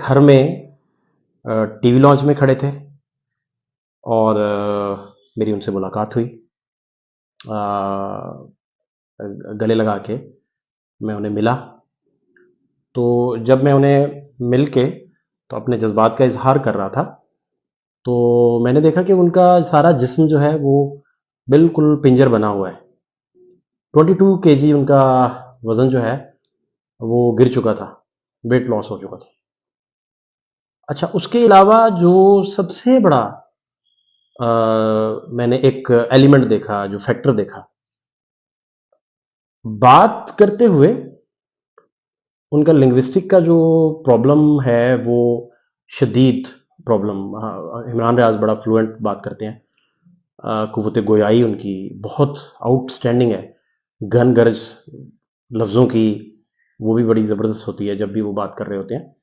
घर में TV launch में खड़े थे और मेरी उनसे मुलाकात हुई। अ, गले लगा के मैं उन्हें मिला। तो जब मैं उन्हें मिल के तो अपने जज़्बात का इज़हार कर रहा था, तो मैंने देखा कि उनका सारा जिस्म जो है वो बिल्कुल पिंजर बना हुआ है। 22 केजी उनका वज़न जो है वो गिर चुका था, वेट लॉस हो चुका था। अच्छा, उसके अलावा जो सबसे बड़ा मैंने एक एलिमेंट देखा, जो फैक्टर देखा, बात करते हुए उनका लिंग्विस्टिक का जो प्रॉब्लम है, वो शदीद प्रॉब्लम। इमरान रियाज़ बड़ा फ्लुएंट बात करते हैं। कुव्वत गोयाई उनकी बहुत आउटस्टैंडिंग है। गन गरज लफ्ज़ों की वो भी बड़ी ज़बरदस्त होती है जब भी वो बात कर रहे होते हैं।